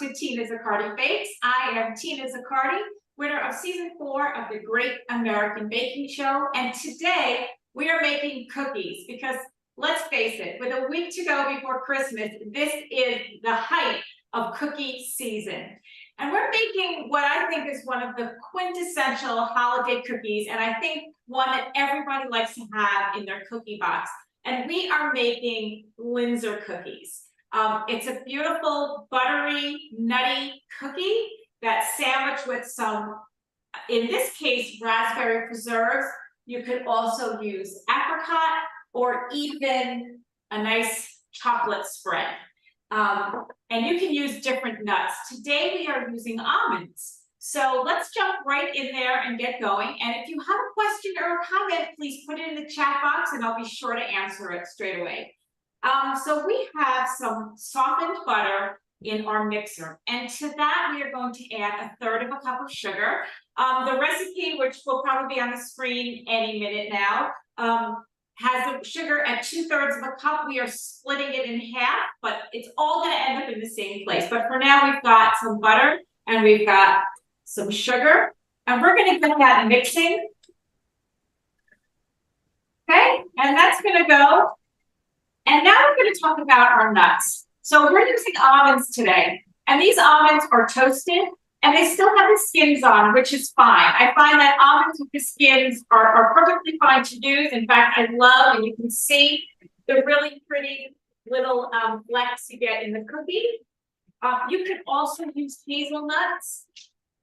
to Tina Zaccardi Bakes. I am Tina Zaccardi, winner of season 4 of the Great American Baking Show. And today we are making cookies because let's face it, with a week to go before Christmas, this is the height of cookie season. And we're making what I think is one of the quintessential holiday cookies, and I think one that everybody likes to have in their cookie box. And we are making Linzer cookies. It's a beautiful, buttery, nutty cookie that's sandwiched with some, in this case, raspberry preserves. You could also use apricot or even a nice chocolate spread. And you can use different nuts. Today we are using almonds. So let's jump right in there and get going. And if you have a question or a comment, please put it in the chat box and I'll be sure to answer it straight away. So we have some softened butter in our mixer. And to that, we are going to add 1/3 cup of sugar. The recipe, which will probably be on the screen any minute now, has the sugar at 2/3 cup. We are splitting it in half, but it's all going to end up in the same place. But for now, we've got some butter and we've got some sugar, and we're going to get that mixing. Okay, and that's going to go. And now we're going to talk about our nuts. So we're using almonds today, and these almonds are toasted, and they still have the skins on, which is fine. I find that almonds with the skins are perfectly fine to use. In fact, I love, and you can see the really pretty little flecks you get in the cookie. You could also use hazelnuts,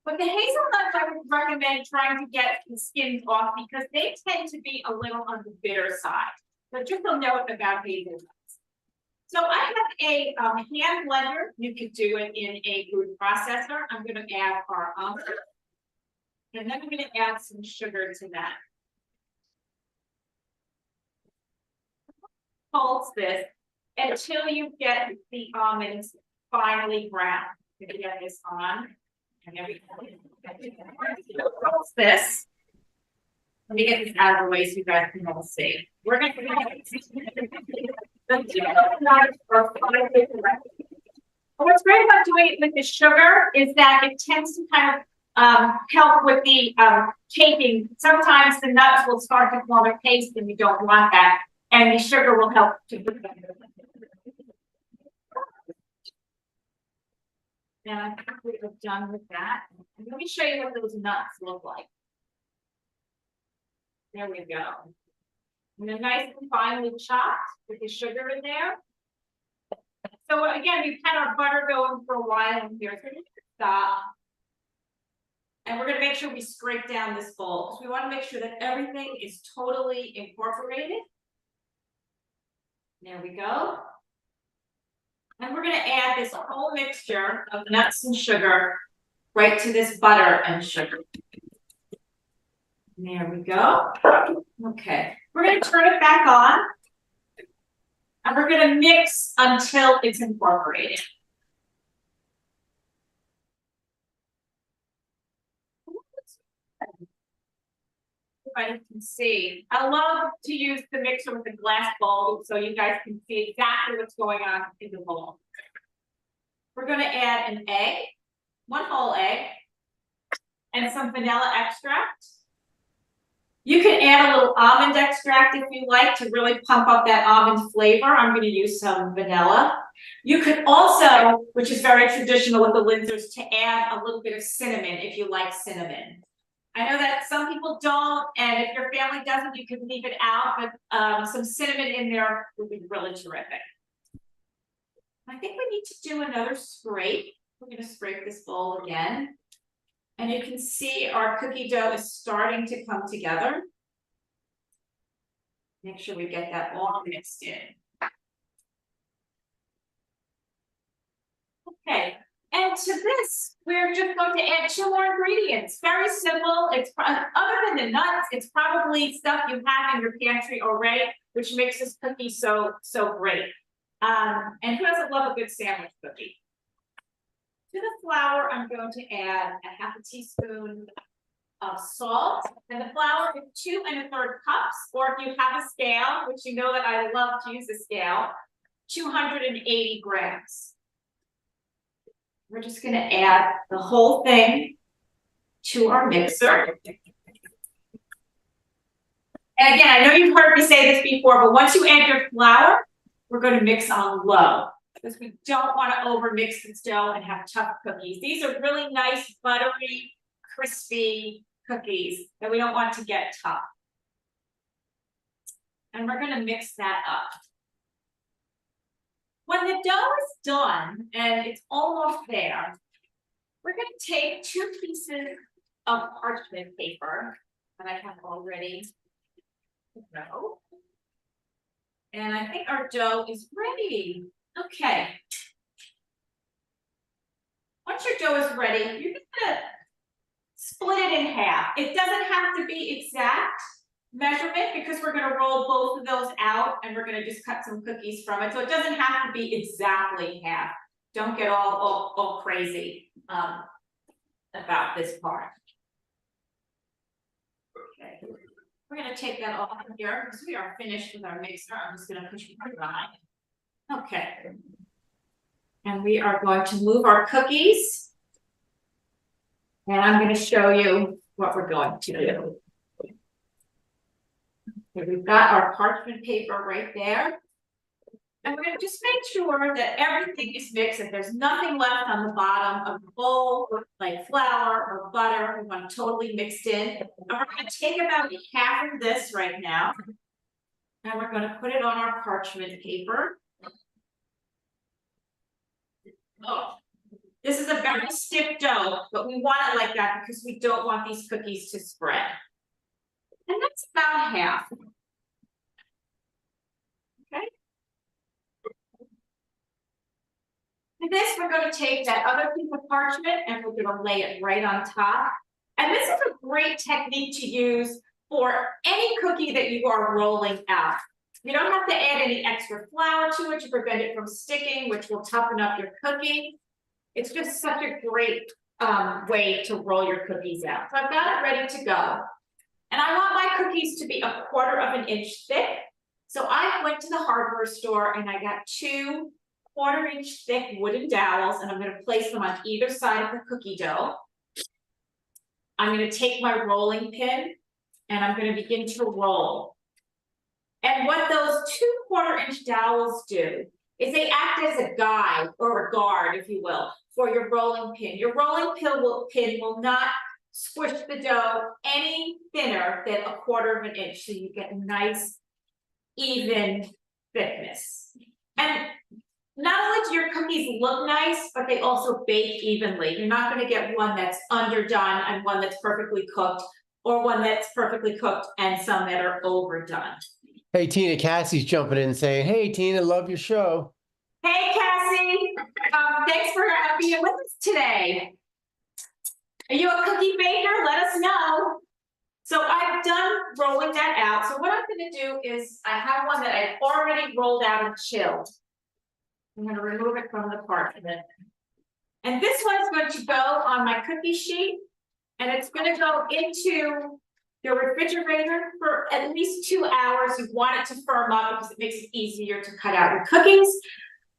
but the hazelnuts I would recommend trying to get the skins off because they tend to be a little on the bitter side. So just a note about hazelnuts. So I have a hand blender. You could do it in a food processor. I'm going to add our almonds, and then I'm going to add some sugar to that. Pulse this until you get the almonds finely brown. I'm going to get this on, and everything. Pulse this. Let me get this out of the way so you guys can all see. We're going to what's great about doing it with the sugar is that it tends to kind of help with the caking. Sometimes the nuts will start to form a paste and you don't want that. And the sugar will help to do that. Now I think we are done with that. Let me show you what those nuts look like. There we go. And they're nice and finely chopped with the sugar in there. So again, we've had our butter going for a while in here. So we're going to stop. And we're going to make sure we scrape down this bowl because we want to make sure that everything is totally incorporated. There we go. And we're going to add this whole mixture of nuts and sugar right to this butter and sugar. There we go. Okay, we're going to turn it back on, and we're going to mix until it's incorporated. Everybody can see. I love to use the mixer with a glass bowl so you guys can see exactly what's going on in the bowl. We're going to add an egg, 1 whole egg, and some vanilla extract. You can add a little almond extract if you like to really pump up that almond flavor. I'm going to use some vanilla. You could also, which is very traditional with the Linzers, to add a little bit of cinnamon if you like cinnamon. I know that some people don't, and if your family doesn't, you can leave it out, but some cinnamon in there would be really terrific. I think we need to do another scrape. We're going to scrape this bowl again. And you can see our cookie dough is starting to come together. Make sure we get that all mixed in. Okay, and to this, we're just going to add 2 more ingredients. Very simple. It's other than the nuts, it's probably stuff you have in your pantry already, which makes this cookie so great. And who doesn't love a good sandwich cookie? To the flour, I'm going to add a 1/2 teaspoon of salt, and the flour is 2 1/3 cups, or if you have a scale, which you know that I love to use a scale, 280 grams. We're just gonna add the whole thing to our mixer. And again, I know you've heard me say this before, but once you add your flour, we're gonna mix on low, because we don't wanna overmix this dough and have tough cookies. These are really nice, buttery, crispy cookies that we don't want to get tough. And we're gonna mix that up. When the dough is done and it's almost there, we're gonna take 2 pieces of parchment paper that I have already dough. And I think our dough is ready. Okay. Once your dough is ready, you're gonna split it in half. It doesn't have to be exact measurement because we're gonna roll both of those out and we're gonna just cut some cookies from it. So it doesn't have to be exactly half. Don't get all crazy about this part. Okay. We're gonna take that off here because we are finished with our mixer. I'm just gonna push it behind. Okay. And we are going to move our cookies. And I'm going to show you what we're going to do. Okay, we've got our parchment paper right there. And we're going to just make sure that everything is mixed, that there's nothing left on the bottom of the bowl, like flour or butter. We want it totally mixed in. And we're going to take about half of this right now. And we're going to put it on our parchment paper. Oh, this is a very stiff dough, but we want it like that because we don't want these cookies to spread. And that's about half. Okay. And this, we're going to take that other piece of parchment and we're going to lay it right on top. And this is a great technique to use for any cookie that you are rolling out. You don't have to add any extra flour to it to prevent it from sticking, which will toughen up your cookie. It's just such a great way to roll your cookies out. So I've got it ready to go. And I want my cookies to be 1/4 of an inch thick. So I went to the hardware store and I got 2 1/4 inch thick wooden dowels, and I'm going to place them on either side of the cookie dough. I'm going to take my rolling pin and I'm going to begin to roll. And what those 2 1/4 inch dowels do is they act as a guide or a guard, if you will, for your rolling pin. Your rolling pin will not squish the dough any thinner than 1/4 of an inch, so you get a nice, even thickness. And not only do your cookies look nice, but they also bake evenly. You're not going to get one that's underdone and one that's perfectly cooked, or one that's perfectly cooked and some that are overdone. Hey, Tina, Cassie's jumping in saying, hey, Tina, love your show. Hey, Cassie. Thanks for being with us today. Are you a cookie baker? Let us know. So I've done rolling that out. So what I'm going to do is I have one that I've already rolled out and chilled. I'm going to remove it from the parchment. And this one's going to go on my cookie sheet. And it's going to go into your refrigerator for at least 2 hours. You want it to firm up because it makes it easier to cut out your cookies.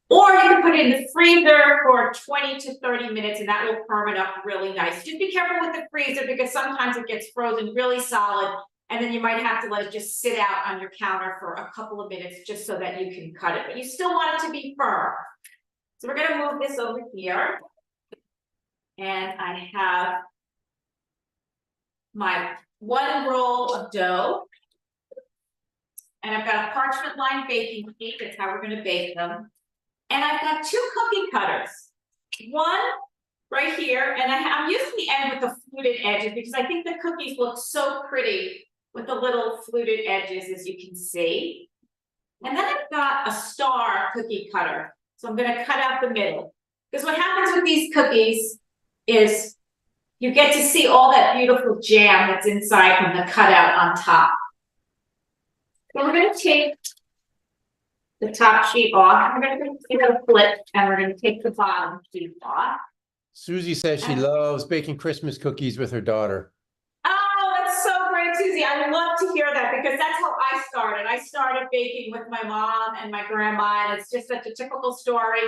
Or you can put it in the freezer for 20 to 30 minutes and that will firm it up really nice. Just be careful with the freezer because sometimes it gets frozen really solid and then you might have to let it just sit out on your counter for a couple of minutes just so that you can cut it. But you still want it to be firm. So we're going to move this over here. And I have my 1 roll of dough. And I've got a parchment lined baking sheet. That's how we're going to bake them. And I've got 2 cookie cutters. One right here, and I'm using the end with the fluted edges because I think the cookies look so pretty with the little fluted edges, as you can see. And then I've got a star cookie cutter. So I'm going to cut out the middle. Because what happens with these cookies is you get to see all that beautiful jam that's inside from the cutout on top. So we're going to take the top sheet off. We're going to give it a flip, and we're going to take the bottom sheet off. Susie says she loves baking Christmas cookies with her daughter. Oh, that's so great, Susie. I love to hear that because that's how I started. I started baking with my mom and my grandma, and it's just such a typical story.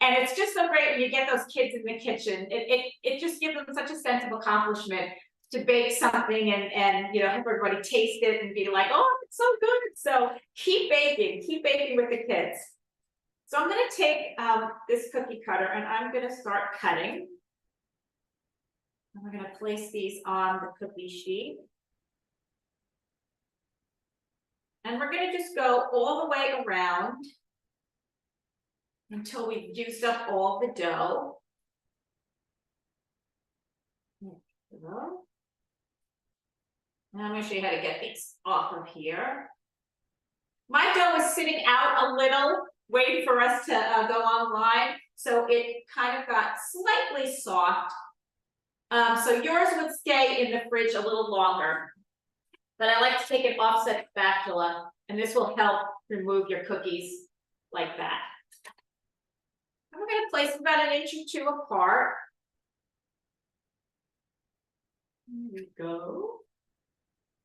And it's just so great when you get those kids in the kitchen. It just gives them such a sense of accomplishment to bake something and have everybody taste it and be like, oh, it's so good. So keep baking with the kids. So I'm going to take this cookie cutter and I'm going to start cutting. And we're going to place these on the cookie sheet. And we're going to just go all the way around until we've used up all the dough. And I'm going to show you how to get these off of here. My dough is sitting out a little, waiting for us to go online. So it kind of got slightly soft. So yours would stay in the fridge a little longer. But I like to take an offset spatula, and this will help remove your cookies like that. And we're going to place them about 1 or 2 inches apart. There we go.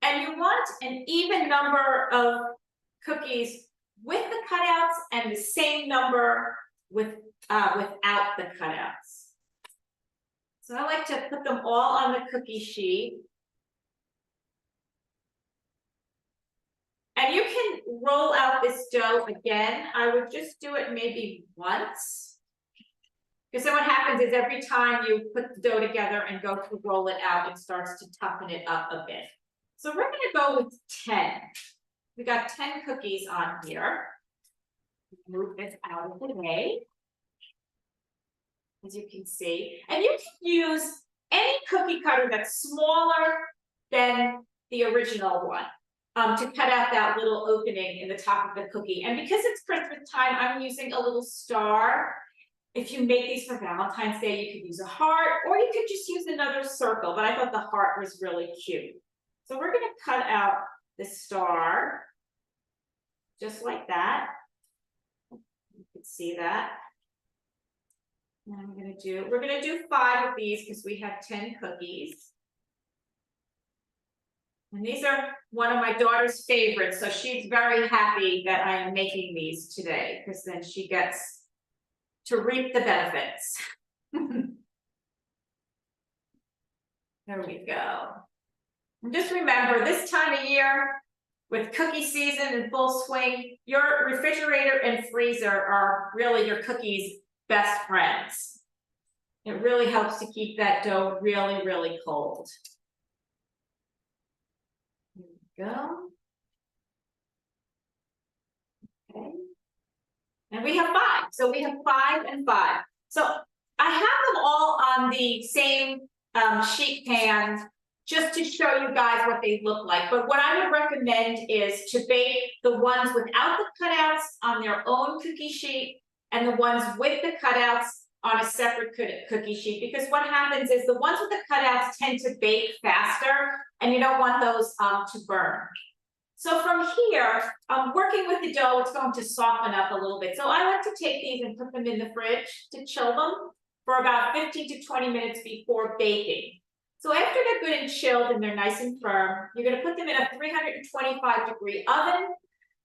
And you want an even number of cookies with the cutouts and the same number without the cutouts. So I like to put them all on the cookie sheet. And you can roll out this dough again. I would just do it maybe once. Because then what happens is every time you put the dough together and go to roll it out, it starts to toughen it up a bit. So we're going to go with 10. We got 10 cookies on here. Move this out of the way, as you can see. And you can use any cookie cutter that's smaller than the original one to cut out that little opening in the top of the cookie. And because it's Christmas time, I'm using a little star. If you make these for Valentine's Day, you could use a heart, or you could just use another circle, but I thought the heart was really cute. So we're going to cut out the star, just like that. You can see that. And we're going to do 5 of these because we have 10 cookies. And these are one of my daughter's favorites, so she's very happy that I am making these today, because then she gets to reap the benefits. There we go. And just remember, this time of year, with cookie season in full swing, your refrigerator and freezer are really your cookies' best friends. It really helps to keep that dough really, really cold. There we go. Okay. And we have 5. So we have 5 and 5. So I have them all on the same sheet pan just to show you guys what they look like. But what I would recommend is to bake the ones without the cutouts on their own cookie sheet and the ones with the cutouts on a separate cookie sheet, because what happens is the ones with the cutouts tend to bake faster and you don't want those to burn. So from here, working with the dough, it's going to soften up a little bit. So I like to take these and put them in the fridge to chill them for about 15 to 20 minutes before baking. So after they're good and chilled and they're nice and firm, you're going to put them in a 325-degree oven.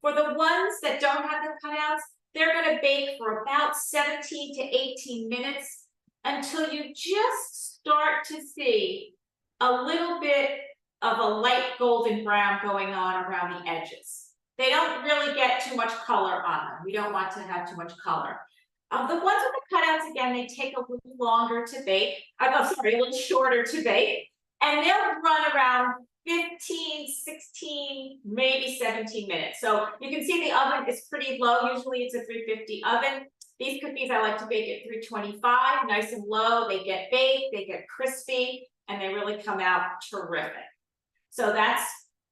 For the ones that don't have the cutouts, they're going to bake for about 17 to 18 minutes until you just start to see a little bit of a light golden brown going on around the edges. They don't really get too much color on them. We don't want to have too much color. The ones with the cutouts, again, they take a little longer to bake. A little shorter to bake. And they'll run around 15, 16, maybe 17 minutes. So you can see the oven is pretty low. Usually it's a 350 oven. These cookies I like to bake at 325, nice and low. They get baked, they get crispy, and they really come out terrific. So that's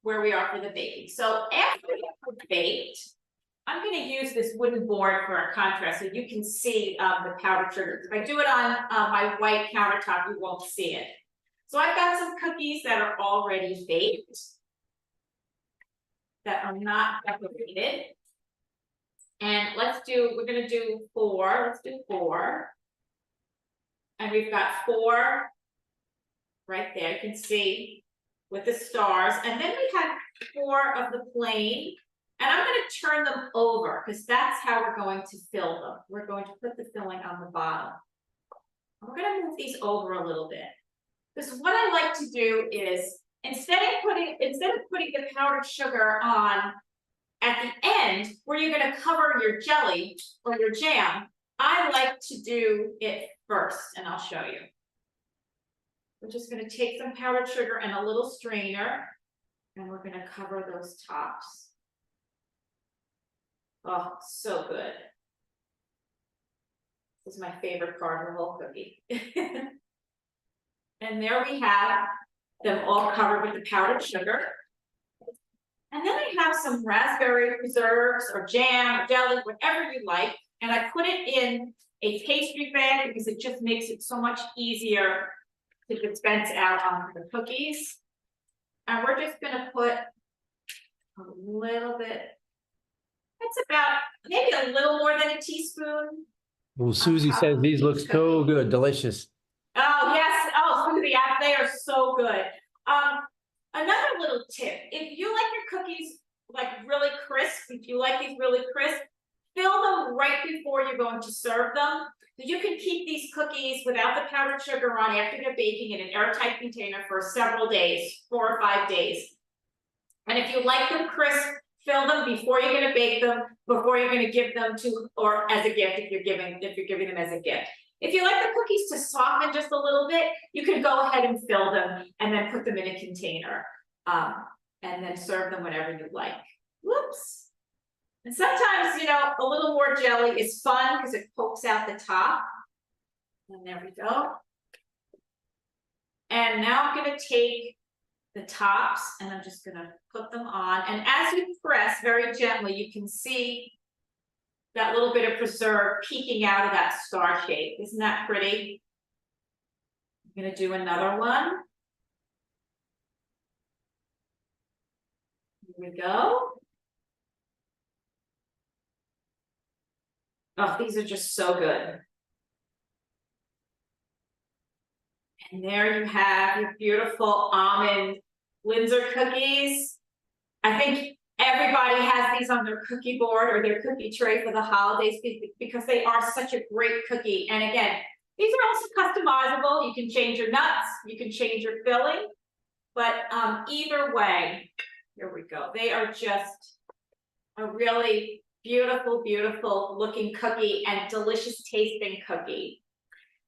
where we are for the baking. So after they're baked, I'm going to use this wooden board for a contrast so you can see the powdered sugar. If I do it on my white countertop, you won't see it. So I've got some cookies that are already baked, that are not decorated. And we're going to do 4. Let's do 4. And we've got 4 right there, you can see, with the stars. And then we have 4 of the plain And I'm going to turn them over because that's how we're going to fill them. We're going to put the filling on the bottom. We're going to move these over a little bit. Because what I like to do is, instead of putting the powdered sugar on at the end, where you're going to cover your jelly or your jam, I like to do it first, and I'll show you. We're just going to take some powdered sugar and a little strainer, and we're going to cover those tops. Oh, so good. This is my favorite part of the whole cookie. And there we have them all covered with the powdered sugar. And then I have some raspberry preserves or jam or jelly, whatever you like. And I put it in a pastry bag because it just makes it so much easier to dispense out onto the cookies. And we're just going to put a little bit. It's about maybe a little more than a teaspoon. Well, Susie says these look so good, delicious. Oh, yes. Oh, Susie, they are so good. Another little tip, if you like your cookies like really crisp, if you like these really crisp, fill them right before you're going to serve them. So you can keep these cookies without the powdered sugar on after they're baking in an airtight container for several days, 4 or 5 days. And if you like them crisp, fill them before you're going to bake them, before you're going to give them to, or as a gift if you're giving them as a gift. If you like the cookies to soften just a little bit, you can go ahead and fill them and then put them in a container and then serve them whenever you like. Whoops. And sometimes, you know, a little more jelly is fun because it pokes out the top. And there we go. And now I'm going to take the tops and I'm just going to put them on. And as you press very gently, you can see that little bit of preserve peeking out of that star shape. Isn't that pretty? I'm going to do another one. Here we go. Oh, these are just so good. And there you have your beautiful almond Windsor cookies. I think everybody has these on their cookie board or their cookie tray for the holidays because they are such a great cookie. And again, these are also customizable. You can change your nuts, you can change your filling, but either way, here we go. They are just a really beautiful, beautiful looking cookie and delicious tasting cookie.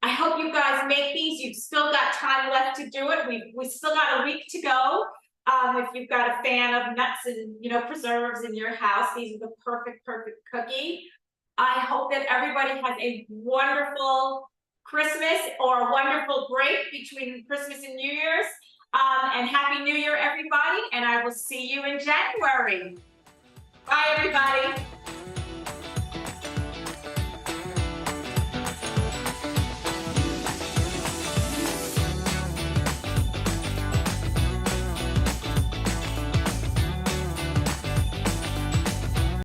I hope you guys make these. You've still got time left to do it. We still got a week to go. If you've got a fan of nuts and, you know, preserves in your house, these are the perfect cookie. I hope that everybody has a wonderful Christmas or a wonderful break between Christmas and New Year's. And Happy New Year, everybody. And I will see you in January. Bye, everybody.